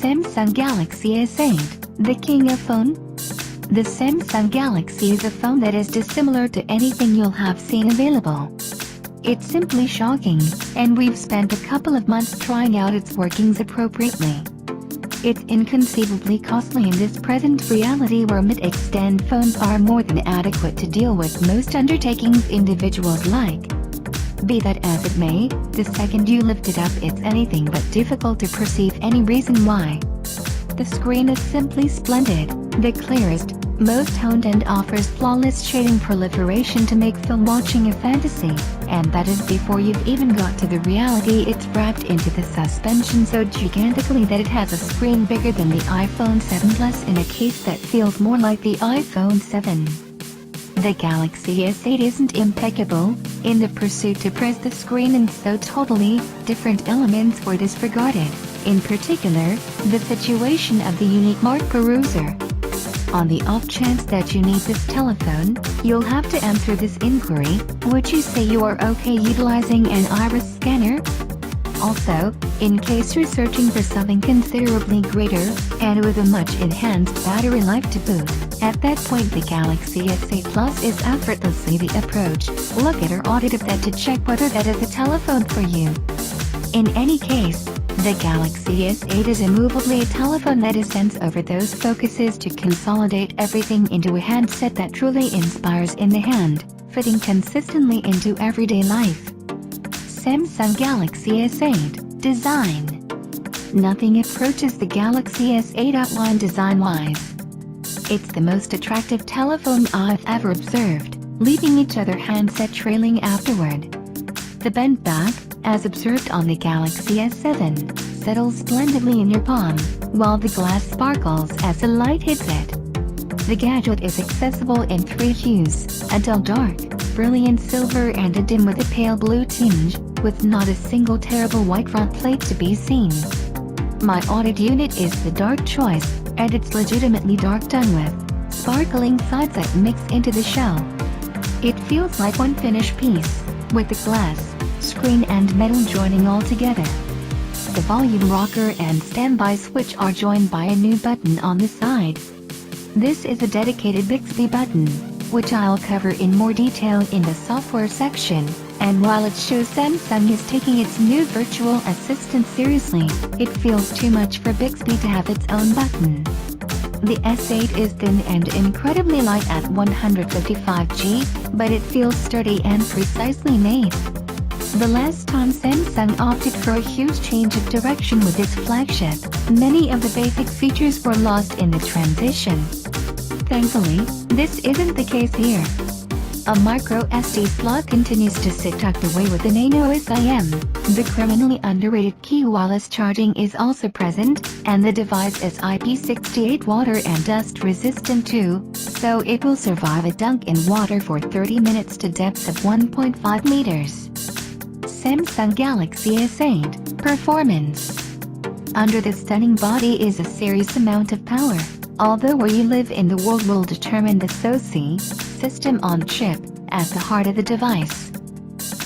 Samsung Galaxy S8, the king of phone? The Samsung Galaxy is a phone that is dissimilar to anything you'll have seen available. It's simply shocking, and we've spent a couple of months trying out its workings appropriately. It's inconceivably costly in this present reality where mid-extend phones are more than adequate to deal with most undertakings individuals like. Be that as it may, the second you lift it up it's anything but difficult to perceive any reason why. The screen is simply splendid, the clearest, most honed and offers flawless shading proliferation to make film watching a fantasy, and that is before you've even got to the reality. It's wrapped into the suspension so gigantically that it has a screen bigger than the iPhone 7 Plus in a case that feels more like the iPhone 7. The Galaxy S8 isn't impeccable in the pursuit to press the screen, and so totally different elements were disregarded, in particular, the situation of the unique mark peruser. On the off chance that you need this telephone, you'll have to answer this inquiry: would you say you are okay utilizing an iris scanner? Also, in case you're searching for something considerably greater, and with a much enhanced battery life to boot, at that point the Galaxy S8 Plus is effortlessly the approach. Look at or audit of that to check whether that is a telephone for you. In any case, the Galaxy S8 is immovably a telephone that ascends over those focuses to consolidate everything into a handset that truly inspires in the hand, fitting consistently into everyday life. Samsung Galaxy S8 Design. Nothing approaches the Galaxy S8 outline design-wise. It's the most attractive telephone I've ever observed, leaving each other handset trailing afterward. The bent back, as observed on the Galaxy S7, settles splendidly in your palm, while the glass sparkles as the light hits it. The gadget is accessible in 3 hues, a dull dark, brilliant silver and a dim with a pale blue tinge, with not a single terrible white front plate to be seen. My audit unit is the dark choice, and it's legitimately dark done with sparkling sides that mix into the shell. It feels like one finished piece, with the glass, screen and metal joining all together. The volume rocker and standby switch are joined by a new button on the side. This is a dedicated Bixby button, which I'll cover in more detail in the software section, and while it shows Samsung is taking its new virtual assistant seriously, it feels too much for Bixby to have its own button. The S8 is thin and incredibly light at 155g, but it feels sturdy and precisely made. The last time Samsung opted for a huge change of direction with its flagship, many of the basic features were lost in the transition. Thankfully, this isn't the case here. A micro SD slot continues to sit tucked away with the Nano SIM. The criminally underrated key wireless charging is also present, and the device is IP68 water and dust resistant too, so it will survive a dunk in water for 30 minutes to depths of 1.5 meters. Samsung Galaxy S8 Performance. Under the stunning body is a serious amount of power, although where you live in the world will determine the SoC, system on chip, at the heart of the device.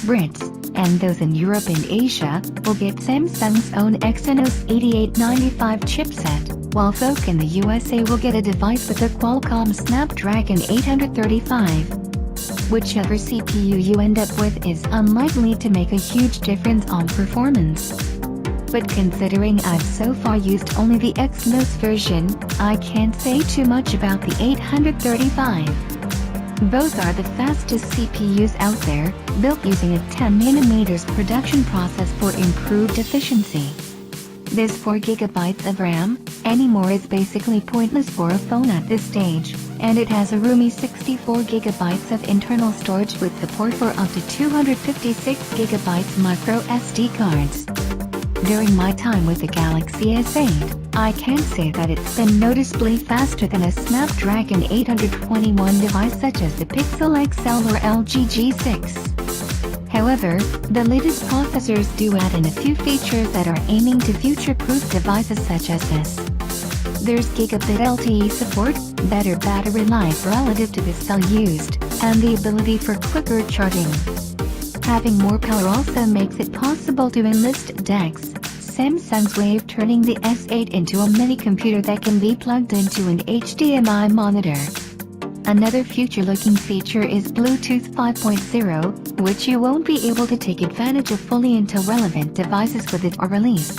Brits, and those in Europe and Asia, will get Samsung's own Exynos 8895 chipset, while folk in the USA will get a device with a Qualcomm Snapdragon 835. Whichever CPU you end up with is unlikely to make a huge difference on performance. But considering I've so far used only the Exynos version, I can't say too much about the 835. Both are the fastest CPUs out there, built using a 10nm production process for improved efficiency. There's 4GB of RAM, anymore is basically pointless for a phone at this stage, and it has a roomy 64GB of internal storage with support for up to 256GB micro SD cards. During my time with the Galaxy S8, I can say that it's been noticeably faster than a Snapdragon 821 device such as the Pixel XL or LG G6. However, the latest processors do add in a few features that are aiming to future-proof devices such as this. There's gigabit LTE support, better battery life relative to the cell used, and the ability for quicker charging. Having more power also makes it possible to enlist DeX, Samsung's way of turning the S8 into a mini computer that can be plugged into an HDMI monitor. Another future-looking feature is Bluetooth 5.0, which you won't be able to take advantage of fully until relevant devices with it are released.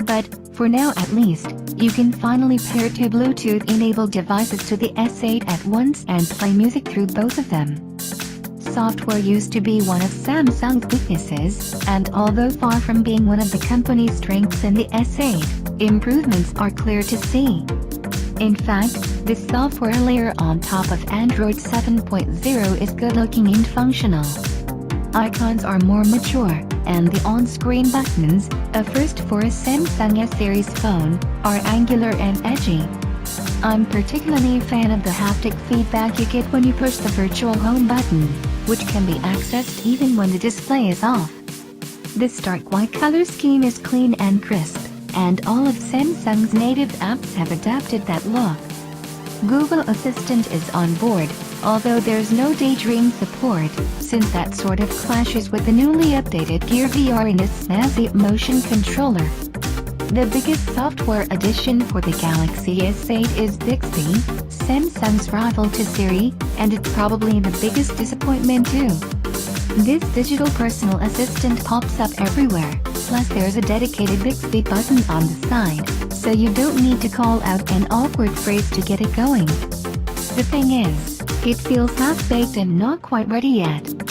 But, for now at least, you can finally pair two Bluetooth-enabled devices to the S8 at once and play music through both of them. Software used to be one of Samsung's weaknesses, and although far from being one of the company's strengths in the S8, improvements are clear to see. In fact, the software layer on top of Android 7.0 is good-looking and functional. Icons are more mature, and the on-screen buttons, a first for a Samsung S-series phone, are angular and edgy. I'm particularly a fan of the haptic feedback you get when you push the virtual home button, which can be accessed even when the display is off. The stark white color scheme is clean and crisp, and all of Samsung's native apps have adapted that look. Google Assistant is on board, although there's no Daydream support, since that sort of clashes with the newly updated Gear VR and its snazzy motion controller. The biggest software addition for the Galaxy S8 is Bixby, Samsung's rival to Siri, and it's probably the biggest disappointment too. This digital personal assistant pops up everywhere, plus there's a dedicated Bixby button on the side, so you don't need to call out an awkward phrase to get it going. The thing is, it feels half-baked and not quite ready yet.